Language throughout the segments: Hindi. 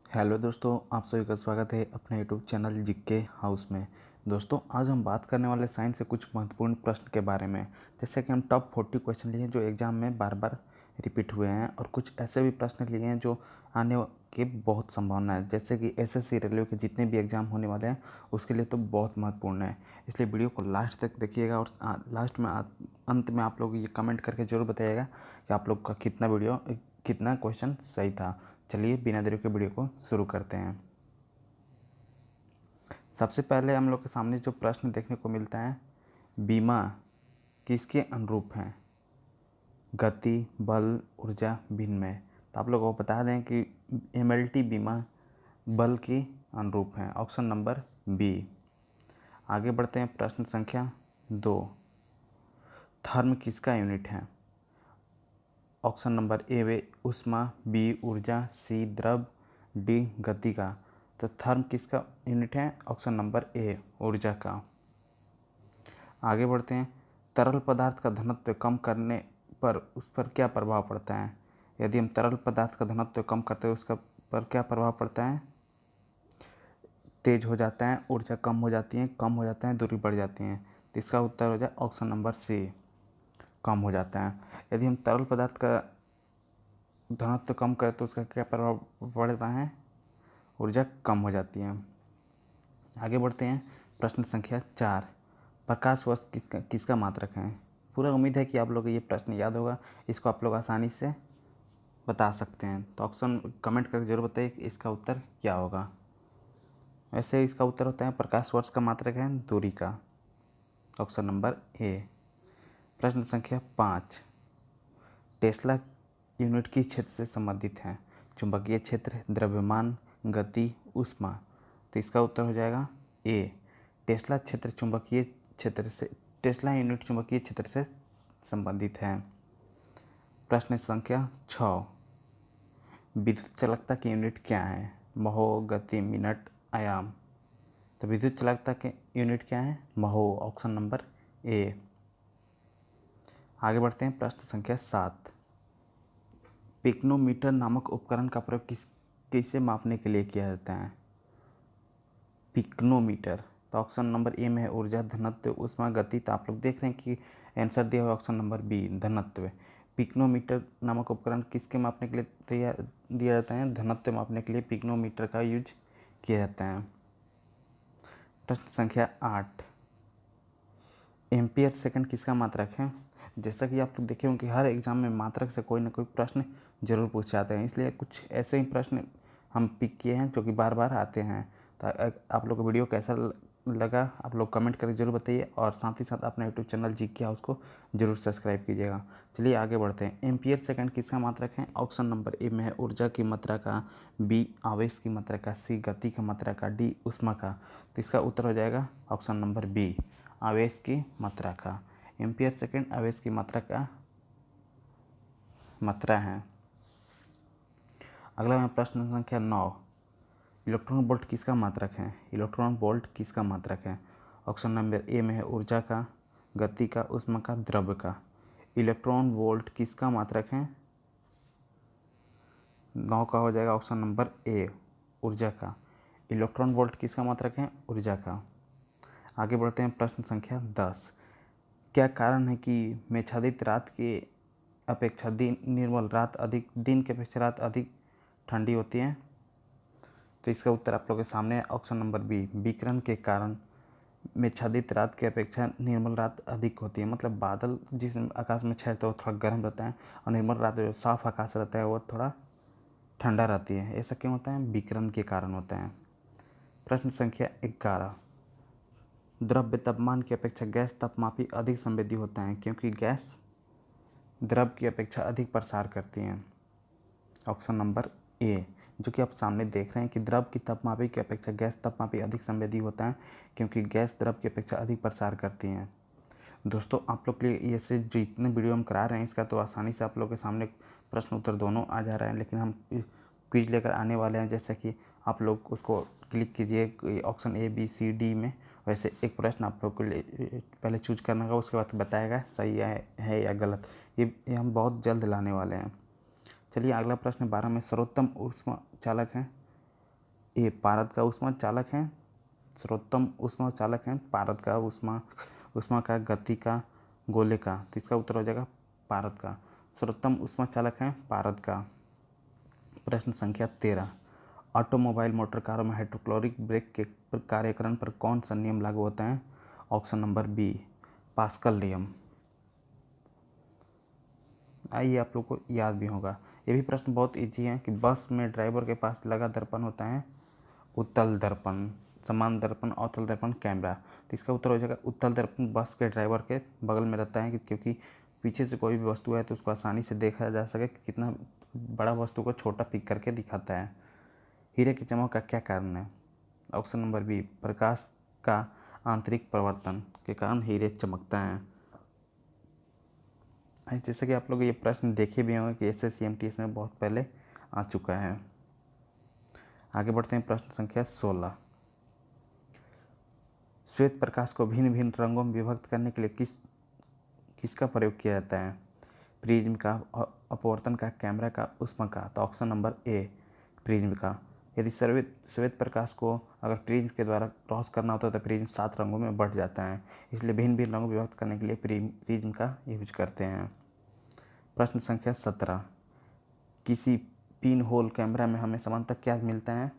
हेलो दोस्तों, आप सभी का स्वागत है अपने यूट्यूब चैनल जीके हाउस में। दोस्तों, आज हम बात करने वाले साइंस से कुछ महत्वपूर्ण प्रश्न के बारे में। जैसे कि हम टॉप 40 क्वेश्चन लिए हैं जो एग्जाम में बार बार रिपीट हुए हैं, और कुछ ऐसे भी प्रश्न लिए हैं जो आने की बहुत संभावना है। जैसे कि एसएससी रेलवे के जितने भी एग्जाम होने वाले हैं उसके लिए तो बहुत महत्वपूर्ण है। इसलिए वीडियो को लास्ट तक देखिएगा, और लास्ट में अंत में आप लोग ये कमेंट करके ज़रूर बताइएगा कि आप लोग का कितना क्वेश्चन सही था। चलिए बिना देरी के वीडियो को शुरू करते हैं। सबसे पहले हम लोग के सामने जो प्रश्न देखने को मिलता है, बीमा किसके अनुरूप है? गति, बल, ऊर्जा, विनिमय। तो आप लोगों को बता दें कि एमएलटी बीमा बल की अनुरूप है। Option number B. आगे बढ़ते हैं, प्रश्न संख्या 2। थर्म किसका यूनिट है? ऑप्शन नंबर ए वे ऊष्मा, बी ऊर्जा, सी द्रव, डी गति का। तो थर्म किसका यूनिट है? ऑप्शन नंबर ए ऊर्जा का। आगे बढ़ते हैं, तरल पदार्थ का घनत्व कम करने पर उस पर क्या प्रभाव पड़ता है? यदि हम तरल पदार्थ का घनत्व कम करते हैं उसका पर क्या प्रभाव पड़ता है? तेज हो जाता है, ऊर्जा कम हो जाती है, कम हो जाता है, दूरी बढ़ जाती है। तो इसका उत्तर हो जाए ऑप्शन नंबर सी, कम हो जाता है। यदि हम तरल पदार्थ का घनत्व कम करें तो उसका क्या प्रभाव पड़ता है? ऊर्जा कम हो जाती है। आगे बढ़ते हैं, प्रश्न संख्या 4। प्रकाश वर्ष किसका मात्रक है? पूरा उम्मीद है कि आप लोग को ये प्रश्न याद होगा, इसको आप लोग आसानी से बता सकते हैं। तो ऑप्शन कमेंट करके जरूर बताइए कि इसका उत्तर क्या होगा। वैसे इसका उत्तर होता है प्रकाश वर्ष का मात्रक है दूरी का। ऑप्शन नंबर ए। प्रश्न संख्या 5। टेस्ला यूनिट किस क्षेत्र से संबंधित है? चुंबकीय क्षेत्र, द्रव्यमान, गति, ऊष्मा। तो इसका उत्तर हो जाएगा ए। टेस्ला यूनिट चुंबकीय क्षेत्र से संबंधित है। प्रश्न संख्या 6। विद्युत चालकता की यूनिट क्या है? महो, गति, मिनट, आयाम। तो विद्युत चालकता के यूनिट क्या है? महो। Option number A. आगे बढ़ते हैं, प्रश्न संख्या 7। पिक्नोमीटर नामक उपकरण का प्रयोग किसे मापने के लिए किया जाता है? पिक्नोमीटर। तो ऑप्शन नंबर ए में है ऊर्जा, घनत्व, ऊष्मा, गति। तो आप लोग देख रहे हैं कि आंसर दिया हुआ ऑप्शन नंबर बी, घनत्व। पिक्नोमीटर नामक उपकरण किसके मापने के लिए तैयार दिया जाता है? घनत्व मापने के लिए पिक्नोमीटर का यूज किया जाता है। प्रश्न संख्या 8। एम्पियर सेकंड किसका मात्रक है? जैसा कि आप लोग देखे होंगे कि हर एग्जाम में मात्रक से कोई ना कोई प्रश्न जरूर पूछ जाते हैं, इसलिए कुछ ऐसे ही प्रश्न हम पिक किए हैं जो कि बार बार आते हैं। तो आप लोग को वीडियो कैसा लगा आप लोग कमेंट करके जरूर बताइए, और साथ ही साथ अपना यूट्यूब चैनल जीके हाउस को जरूर सब्सक्राइब कीजिएगा। चलिए आगे बढ़ते हैं। एम्पियर सेकंड किसका मात्रक है? ऑप्शन नंबर ए में है ऊर्जा की मात्रा का, बी आवेश की मात्रा का, सी गति की मात्रा का, डी ऊष्मा का। तो इसका उत्तर हो जाएगा ऑप्शन नंबर बी, आवेश की मात्रा का। एम्पियर सेकंड आवेश की मात्रा का मात्रा है। अगला है प्रश्न संख्या 9। इलेक्ट्रॉन वोल्ट किसका मात्रक है? इलेक्ट्रॉन वोल्ट किसका मात्रक है? ऑप्शन नंबर ए में है ऊर्जा का, गति का, ऊष्मा का, द्रव्य का। इलेक्ट्रॉन वोल्ट किसका मात्रक है? 9 का हो जाएगा ऑप्शन नंबर ए, ऊर्जा का। इलेक्ट्रॉन वोल्ट किसका मात्रक है? ऊर्जा का। आगे बढ़ते हैं, प्रश्न संख्या 10। क्या कारण है कि मेघाच्छादित रात के अपेक्षा दिन की अपेक्षा रात अधिक ठंडी होती है? तो इसका उत्तर आप लोगों के सामने है, ऑप्शन नंबर बी, विकिरण के कारण मेघाच्छादित रात की अपेक्षा निर्मल रात अधिक होती है। मतलब बादल जिस आकाश में छाए तो वो थोड़ा गर्म रहता है, और निर्मल रात जो साफ आकाश रहता है वो थोड़ा ठंडा रहती है। ऐसा क्यों होता है? विकिरण के कारण होता है। प्रश्न संख्या 11। द्रव्य तापमान की अपेक्षा गैस तापमापी अधिक संवेदी होता है क्योंकि गैस द्रव की अपेक्षा अधिक प्रसार करती हैं। ऑप्शन नंबर ए, जो कि आप सामने देख रहे हैं कि द्रव की तापमापी की अपेक्षा गैस तापमापी अधिक संवेदी होता है क्योंकि गैस द्रव की अपेक्षा अधिक प्रसार करती हैं। दोस्तों, आप लोग के लिए ऐसे जितने वीडियो हम करा रहे हैं इसका तो आसानी से आप लोग के सामने प्रश्न उत्तर दोनों आ जा रहा है, लेकिन हम क्विज लेकर आने वाले हैं। जैसे कि आप लोग उसको क्लिक कीजिए option A B C D में, वैसे एक प्रश्न आप लोग को पहले चूज करना होगा, उसके बाद बताएगा सही है या गलत। ये हम बहुत जल्द लाने वाले हैं। चलिए अगला प्रश्न 12 में सर्वोत्तम ऊष्मा चालक है। ए पारद का ऊष्मा चालक है, सर्वोत्तम ऊष्मा चालक है पारद का ऊष्मा, ऊष्मा का, गति का, गोले का। तो इसका उत्तर हो जाएगा पारद का। सर्वोत्तम ऊष्मा चालक है पारद का। प्रश्न संख्या 13, ऑटोमोबाइल मोटर कारों में हाइड्रोक्लोरिक ब्रेक के कार्यकरण पर कौन सा नियम लागू होता है? ऑप्शन नंबर बी, पास्कल नियम। आइए आप लोग को याद भी होगा, ये भी प्रश्न बहुत इजी है कि बस में ड्राइवर के पास लगा दर्पण होता है उत्तल दर्पण, समान दर्पण, अवतल दर्पण, कैमरा। तो इसका उत्तर हो जाएगा उत्तल दर्पण बस के ड्राइवर के बगल में रहता है क्योंकि पीछे से कोई भी वस्तु है तो उसको आसानी से देखा जा सके कि कितना बड़ा वस्तु को छोटा पिक करके दिखाता है। हीरे की चमक का क्या कारण है? ऑप्शन नंबर बी, प्रकाश का आंतरिक परिवर्तन के कारण हीरे चमकता है। जैसे कि आप लोग ये प्रश्न देखे भी होंगे कि SSC-MT में बहुत पहले आ चुका है। आगे बढ़ते हैं प्रश्न संख्या 16, श्वेत प्रकाश को भिन्न भिन्न रंगों में विभक्त करने के लिए किसका प्रयोग किया जाता है? प्रिज्म का, अपवर्तन का, कैमरा का, ऊष्मा का। तो ऑप्शन नंबर ए, प्रिज्म का। यदि श्वेत प्रकाश को अगर प्रिज्म के द्वारा क्रॉस करना होता है तो प्रिज्म 7 रंगों में बढ़ जाता है, इसलिए भिन्न भिन्न रंगों में विभक्त करने के लिए प्रिज्म का यूज करते हैं। प्रश्न संख्या 17, किसी पिन होल कैमरा में हमें समानतः क्या मिलता है?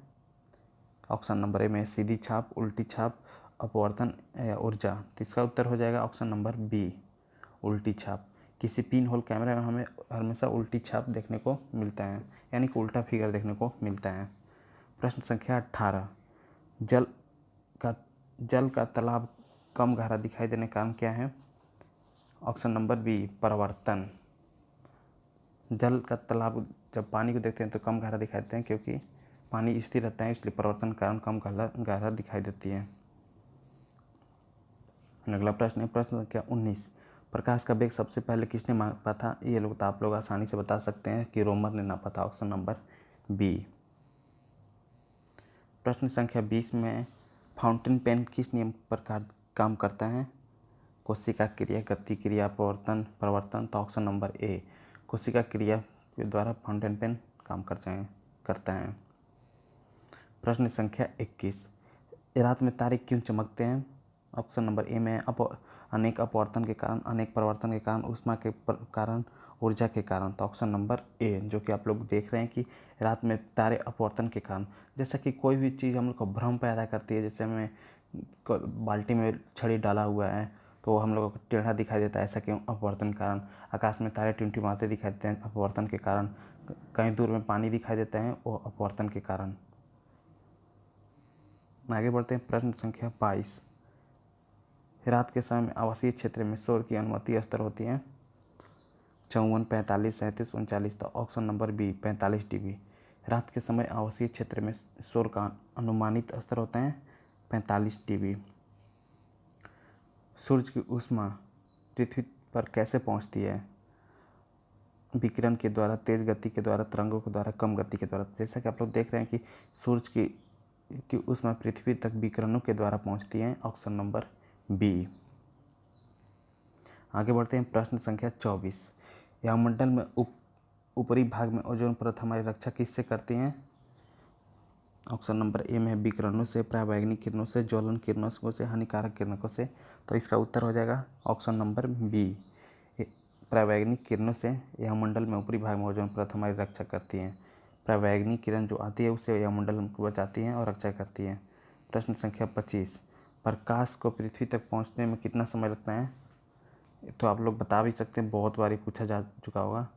ऑप्शन नंबर ए में सीधी छाप, उल्टी छाप, अपवर्तन या ऊर्जा। तो इसका उत्तर हो जाएगा ऑप्शन नंबर बी, उल्टी छाप। किसी पिन होल कैमरा में हमें हमेशा उल्टी छाप देखने को मिलता है, यानी कि उल्टा फिगर देखने को मिलता है। प्रश्न संख्या 18, जल का तालाब कम गहरा दिखाई देने का कारण क्या है? ऑप्शन नंबर बी, परावर्तन। जल का तालाब जब पानी को देखते हैं तो कम गहरा दिखाई देते हैं क्योंकि पानी स्थिर रहता है, इसलिए परावर्तन के कारण कम गहरा दिखाई देती है। अगला प्रश्न है प्रश्न संख्या 19, प्रकाश का वेग सबसे पहले किसने मापा था? ये लोग तो आप लोग आसानी से बता सकते हैं कि रोमर ने नापा था। Option number B. प्रश्न संख्या 20 में फाउंटेन पेन किस नियम पर काम करता है? कोशिका क्रिया, गति क्रिया, अपवर्तन, परिवर्तन। तो ऑप्शन नंबर ए, कोशिका क्रिया के द्वारा फाउंटेन पेन काम करता है। प्रश्न संख्या 21, रात में तारे क्यों चमकते हैं? ऑप्शन नंबर ए में अनेक अपवर्तन के कारण, अनेक परिवर्तन के कारण, ऊष्मा के कारण, ऊर्जा के कारण। तो ऑप्शन नंबर ए, जो कि आप लोग देख रहे हैं कि रात में तारे अपवर्तन के कारण, जैसा कि कोई भी चीज़ हम लोग को भ्रम पैदा करती है, जैसे हमें बाल्टी में छड़ी डाला हुआ है तो हम लोगों को टेढ़ा दिखाई देता है, ऐसा क्यों? अपवर्तन के कारण। आकाश में तारे टिमटिमाते दिखाई देते हैं, अपवर्तन के कारण। कहीं दूर में पानी दिखाई देता है, वो अपवर्तन के कारण। आगे बढ़ते हैं प्रश्न संख्या 22, रात के समय में आवासीय क्षेत्र में शोर की अनुमति स्तर होती है 54, 45, 37, 39। तो ऑप्शन नंबर बी, 45 dB। रात के समय आवासीय क्षेत्र में शोर का अनुमानित स्तर होता है 45 dB। सूर्य की ऊष्मा पृथ्वी पर कैसे पहुंचती है? विकिरण के द्वारा, तेज गति के द्वारा, तरंगों के द्वारा, कम गति के द्वारा। जैसा कि आप लोग देख रहे हैं कि सूर्य की ऊष्मा पृथ्वी तक विकिरणों के द्वारा पहुंचती है। Option number B. आगे बढ़ते हैं प्रश्न संख्या 24, वायुमंडल में ऊपरी भाग में ओजोन परत हमारी रक्षा किससे करती हैं? ऑप्शन नंबर ए में विकिरणों से, परावैंगिक किरणों से, ज्वलन किरणों से, हानिकारक किरणों से। तो इसका उत्तर हो जाएगा ऑप्शन नंबर बी, परावैंगिक किरणों से वायुमंडल में ऊपरी भाग में ओजोन परत हमारी रक्षा करती हैं। परावैंगिक किरण जो आती है उससे वायुमंडल को बचाती हैं और रक्षा करती है। प्रश्न संख्या 25, प्रकाश को पृथ्वी तक पहुँचने में कितना समय लगता है? तो आप लोग बता भी सकते हैं, बहुत बार पूछा जा चुका होगा।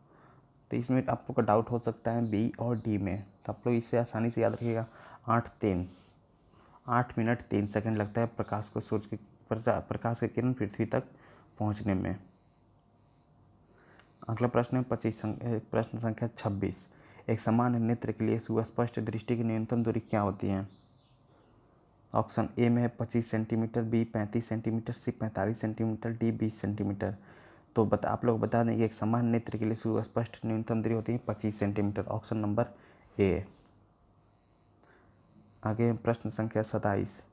तो इसमें आप लोग का डाउट हो सकता है बी और डी में, तो आप लोग इसे आसानी से याद रखिएगा। 8 मिनट 3 सेकंड लगता है प्रकाश को प्रकाश की किरण पृथ्वी तक पहुंचने में। अगला प्रश्न है प्रश्न संख्या 26, एक सामान्य नेत्र के लिए सुस्पष्ट दृष्टि की न्यूनतम दूरी क्या होती है? ऑप्शन ए में है 25 सेंटीमीटर, बी 35 सेंटीमीटर, सी 45 सेंटीमीटर, डी 20 सेंटीमीटर। तो आप लोग बता दें कि एक सामान्य नेत्र के लिए सुस्पष्ट न्यूनतम दूरी होती है 25 सेंटीमीटर। Option number A. आगे प्रश्न संख्या 27,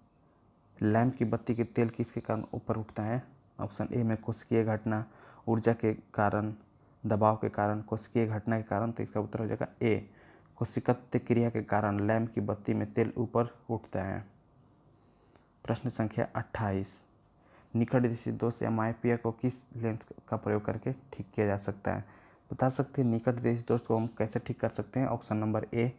लैंप की बत्ती के तेल किसके कारण ऊपर उठता है? ऑप्शन ए में कोशिकीय घटना, ऊर्जा के कारण, दबाव के कारण, कोशिकीय घटना के कारण। तो इसका उत्तर हो जाएगा ए, कोशिकत्य क्रिया के कारण लैंप की बत्ती में तेल ऊपर उठता है। प्रश्न संख्या 28, निकट दृष्टि दोष या माइपिया को किस लेंस का प्रयोग करके ठीक किया जा सकता है? बता सकते हैं निकट दृष्टि दोष को हम कैसे ठीक कर सकते हैं। ऑप्शन नंबर ए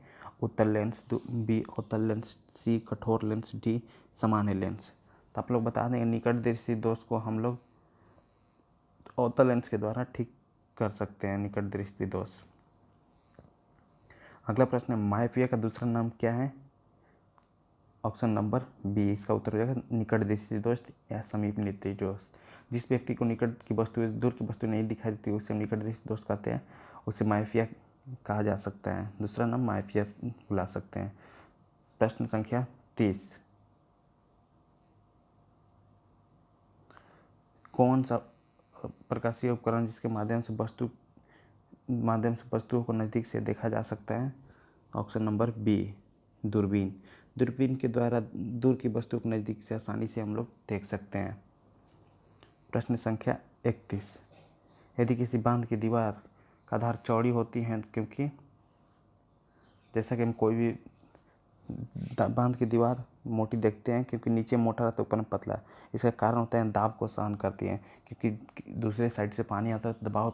उत्तल लेंस, बी अवतल लेंस, सी कठोर लेंस, डी सामान्य लेंस। तो आप लोग बता देंगे निकट दृष्टि दोष को हम लोग अवतल लेंस के द्वारा ठीक कर सकते हैं, निकट दृष्टि दोष। अगला प्रश्न है माइपिया का दूसरा नाम क्या है? ऑप्शन नंबर बी इसका उत्तर हो जाएगा निकट दृष्टि दोष या समीप नेत्री दोष। जिस व्यक्ति को निकट की वस्तु दूर की वस्तु नहीं दिखाई देती उसे हम निकट दृष्टि दोष कहते हैं, उसे माइपिया कहा जा सकता है, दूसरा नाम माइपिया बुला सकते हैं। प्रश्न संख्या 30, कौन सा प्रकाशीय उपकरण जिसके माध्यम से वस्तुओं को नज़दीक से देखा जा सकता है? ऑप्शन नंबर बी दूरबीन। दूरबीन के द्वारा दूर की वस्तु को नज़दीक से आसानी से हम लोग देख सकते हैं। प्रश्न संख्या 31, यदि किसी बांध की दीवार का आधार चौड़ी होती है क्योंकि जैसा कि हम कोई भी बांध की दीवार मोटी देखते हैं क्योंकि नीचे मोटा रहता है ऊपर में पतला, इसका कारण होता है दाब को सहन करती है, क्योंकि दूसरे साइड से पानी आता है तो दबाव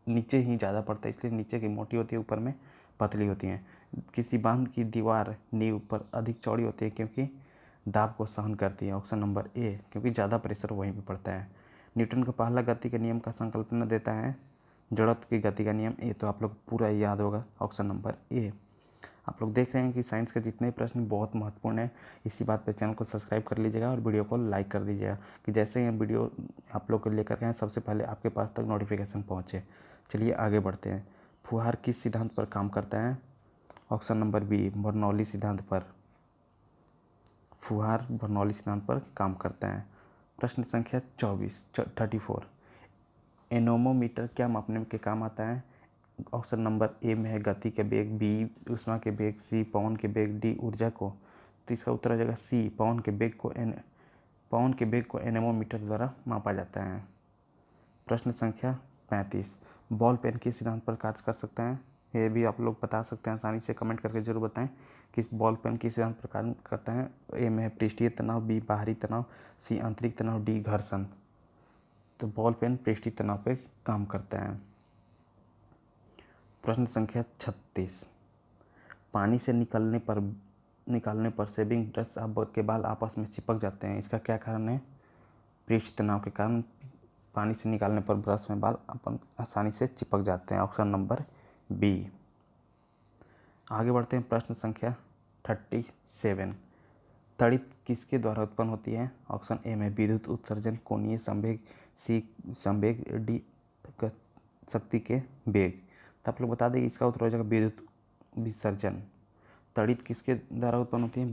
नीचे ही ज़्यादा पड़ता है, इसलिए नीचे की मोटी होती है ऊपर में पतली होती हैं। किसी बांध की दीवार नींव पर अधिक चौड़ी होती है क्योंकि दाब को सहन करती है। ऑप्शन नंबर ए क्योंकि ज़्यादा प्रेशर वहीं पे पड़ता है। न्यूटन का पहला गति के नियम का संकल्पना देता है जड़त्व की गति का नियम, ये तो आप लोग पूरा याद होगा। ऑप्शन नंबर ए। आप लोग देख रहे हैं कि साइंस के जितने प्रश्न बहुत महत्वपूर्ण हैं, इसी बात पे चैनल को सब्सक्राइब कर लीजिएगा और वीडियो को लाइक कर दीजिएगा कि जैसे ही हम वीडियो आप लोग को लेकर के आए सबसे पहले आपके पास तक नोटिफिकेशन पहुँचे। चलिए आगे बढ़ते हैं। फुहार किस सिद्धांत पर काम करता है? ऑप्शन नंबर बी बर्नौली सिद्धांत पर। फुहार बर्नौली सिद्धांत पर काम करता है। प्रश्न संख्या 34, एनोमोमीटर क्या मापने के काम आता है? ऑप्शन नंबर ए में है गति के वेग, बी ऊष्मा के वेग, सी पवन के वेग, डी ऊर्जा को। तो इसका उत्तर हो जाएगा सी पवन के वेग को एनेमोमीटर द्वारा मापा जाता है। प्रश्न संख्या 35, बॉल पेन किस सिद्धांत पर कार्य कर सकता है? ये भी आप लोग बता सकते हैं, आसानी से कमेंट करके जरूर बताएं कि बॉल पेन किस सिद्धांत पर कार्य करता है। ए में है पृष्ठीय तनाव, बी बाहरी तनाव, सी आंतरिक तनाव, डी घर्षण। तो बॉल पेन पृष्ठीय तनाव पर काम करता है। प्रश्न संख्या 36, पानी से निकालने पर शेविंग ब्रश के बाल आपस में चिपक जाते हैं, इसका क्या कारण है? पृष्ठ तनाव के कारण पानी से निकालने पर ब्रश में बाल अपन आसानी से चिपक जाते हैं। Option number B. आगे बढ़ते हैं। प्रश्न संख्या 37, तड़ित किसके द्वारा उत्पन्न होती है? ऑप्शन ए में विद्युत उत्सर्जन, कोणीय संवेग, सी संवेग, डी शक्ति के वेग। तो आप लोग बता दें इसका उत्तर हो जाएगा विद्युत विसर्जन। तड़ित किसके द्वारा उत्पन्न होती है?